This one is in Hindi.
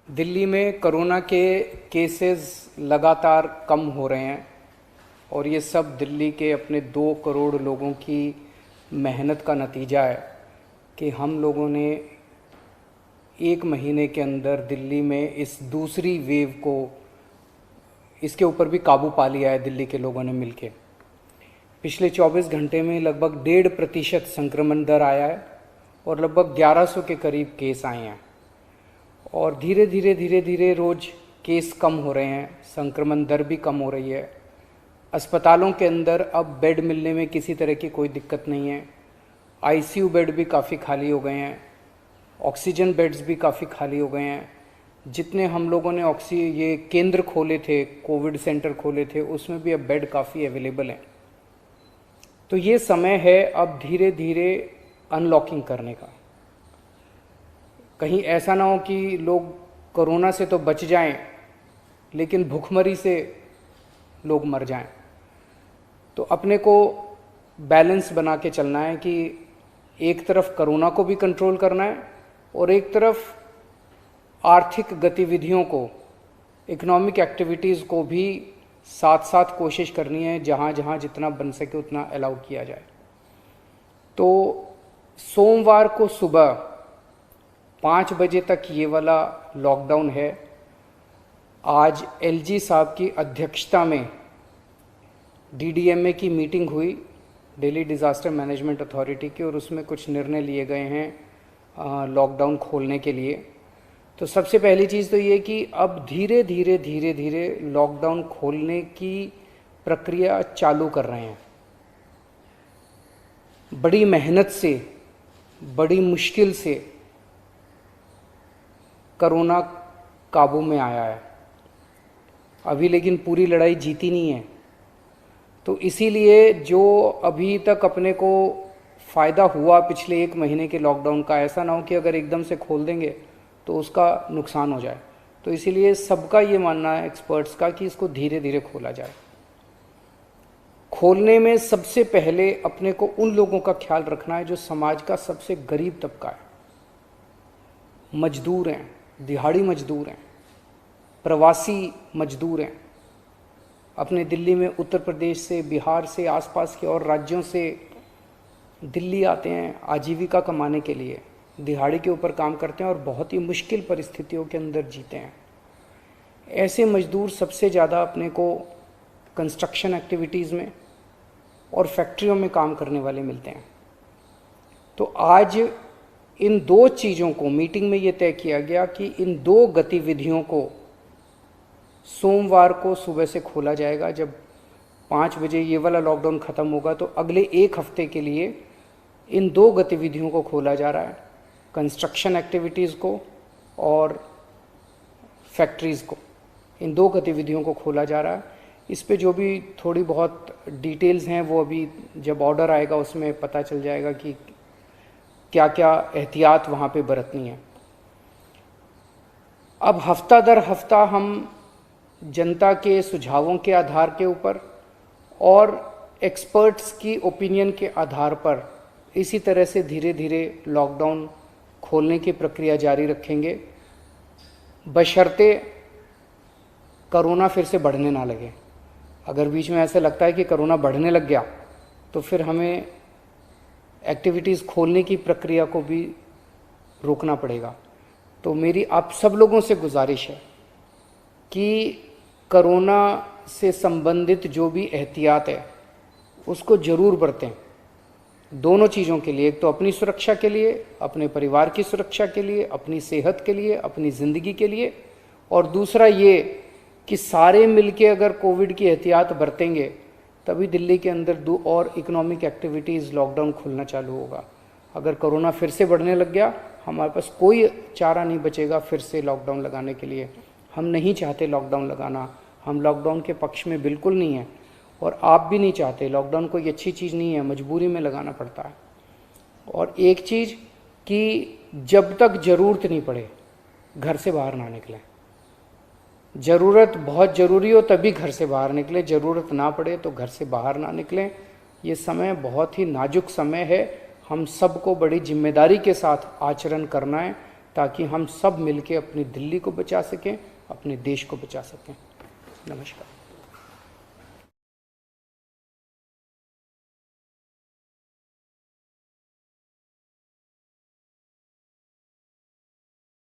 दिल्ली में कोरोना के केसेस लगातार कम हो रहे हैं और ये सब दिल्ली के अपने 2 करोड़ लोगों की मेहनत का नतीजा है कि हम लोगों ने 1 महीने के अंदर दिल्ली में इस दूसरी वेव को, इसके ऊपर भी काबू पा लिया है दिल्ली के लोगों ने मिलके। पिछले 24 घंटे में लगभग 1.5% संक्रमण दर आया है और लगभग 1100 के करीब केस आए हैं और धीरे धीरे रोज़ केस कम हो रहे हैं, संक्रमण दर भी कम हो रही है। अस्पतालों के अंदर अब बेड मिलने में किसी तरह की कोई दिक्कत नहीं है। आईसीयू बेड भी काफ़ी खाली हो गए हैं, ऑक्सीजन बेड्स भी काफ़ी खाली हो गए हैं। जितने हम लोगों ने ये केंद्र खोले थे, कोविड सेंटर खोले थे, उसमें भी अब बेड काफ़ी अवेलेबल हैं। तो ये समय है अब धीरे धीरे अनलॉकिंग करने का। कहीं ऐसा ना हो कि लोग कोरोना से तो बच जाएं लेकिन भूखमरी से लोग मर जाएं। तो अपने को बैलेंस बना के चलना है कि एक तरफ कोरोना को भी कंट्रोल करना है और एक तरफ आर्थिक गतिविधियों को, इकोनॉमिक एक्टिविटीज़ को भी साथ साथ कोशिश करनी है, जहाँ जहाँ जितना बन सके उतना अलाउ किया जाए। तो सोमवार को सुबह 5 बजे तक ये वाला लॉकडाउन है। आज एलजी साहब की अध्यक्षता में डीडीएमए की मीटिंग हुई, दिल्ली डिज़ास्टर मैनेजमेंट अथॉरिटी की, और उसमें कुछ निर्णय लिए गए हैं लॉकडाउन खोलने के लिए। तो सबसे पहली चीज़ तो ये कि अब धीरे धीरे लॉकडाउन खोलने की प्रक्रिया चालू कर रहे हैं। बड़ी मेहनत से, बड़ी मुश्किल से कोरोना काबू में आया है अभी, लेकिन पूरी लड़ाई जीती नहीं है। तो इसीलिए जो अभी तक अपने को फ़ायदा हुआ पिछले 1 महीने के लॉकडाउन का, ऐसा ना हो कि अगर एकदम से खोल देंगे तो उसका नुकसान हो जाए। तो इसीलिए सबका ये मानना है, एक्सपर्ट्स का, कि इसको धीरे धीरे खोला जाए। खोलने में सबसे पहले अपने को उन लोगों का ख्याल रखना है जो समाज का सबसे गरीब तबका है, मजदूर हैं, दिहाड़ी मजदूर हैं, प्रवासी मजदूर हैं। अपने दिल्ली में उत्तर प्रदेश से, बिहार से, आसपास के और राज्यों से दिल्ली आते हैं आजीविका कमाने के लिए, दिहाड़ी के ऊपर काम करते हैं और बहुत ही मुश्किल परिस्थितियों के अंदर जीते हैं। ऐसे मजदूर सबसे ज़्यादा अपने को कंस्ट्रक्शन एक्टिविटीज़ में और फैक्ट्रियों में काम करने वाले मिलते हैं। तो आज इन 2 चीज़ों को, मीटिंग में ये तय किया गया कि इन 2 गतिविधियों को सोमवार को सुबह से खोला जाएगा। जब 5 बजे ये वाला लॉकडाउन ख़त्म होगा तो अगले 1 हफ्ते के लिए इन 2 गतिविधियों को खोला जा रहा है, कंस्ट्रक्शन एक्टिविटीज़ को और फैक्ट्रीज़ को। इन 2 गतिविधियों को खोला जा रहा है। इस पे जो भी थोड़ी बहुत डिटेल्स हैं वो अभी जब ऑर्डर आएगा उसमें पता चल जाएगा कि क्या क्या एहतियात वहाँ पे बरतनी है। अब हफ्ता दर हफ्ता हम जनता के सुझावों के आधार के ऊपर और एक्सपर्ट्स की ओपिनियन के आधार पर इसी तरह से धीरे धीरे लॉकडाउन खोलने की प्रक्रिया जारी रखेंगे, बशर्ते कोरोना फिर से बढ़ने ना लगे। अगर बीच में ऐसा लगता है कि कोरोना बढ़ने लग गया तो फिर हमें एक्टिविटीज़ खोलने की प्रक्रिया को भी रोकना पड़ेगा। तो मेरी आप सब लोगों से गुजारिश है कि कोरोना से संबंधित जो भी एहतियात है उसको ज़रूर बरतें, दोनों चीज़ों के लिए। एक तो अपनी सुरक्षा के लिए, अपने परिवार की सुरक्षा के लिए, अपनी सेहत के लिए, अपनी ज़िंदगी के लिए, और दूसरा ये कि सारे मिलके अगर कोविड की एहतियात बरतेंगे तभी दिल्ली के अंदर 2 और इकोनॉमिक एक्टिविटीज़ लॉकडाउन खुलना चालू होगा। अगर कोरोना फिर से बढ़ने लग गया, हमारे पास कोई चारा नहीं बचेगा फिर से लॉकडाउन लगाने के लिए। हम नहीं चाहते लॉकडाउन लगाना, हम लॉकडाउन के पक्ष में बिल्कुल नहीं है और आप भी नहीं चाहते। लॉकडाउन कोई अच्छी चीज़ नहीं है, मजबूरी में लगाना पड़ता है। और एक चीज़ कि जब तक ज़रूरत नहीं पड़े घर से बाहर ना निकलें। ज़रूरत बहुत ज़रूरी हो तभी घर से बाहर निकले, ज़रूरत ना पड़े तो घर से बाहर ना निकलें। ये समय बहुत ही नाजुक समय है, हम सबको बड़ी जिम्मेदारी के साथ आचरण करना है ताकि हम सब मिलके अपनी दिल्ली को बचा सकें, अपने देश को बचा सकें। नमस्कार।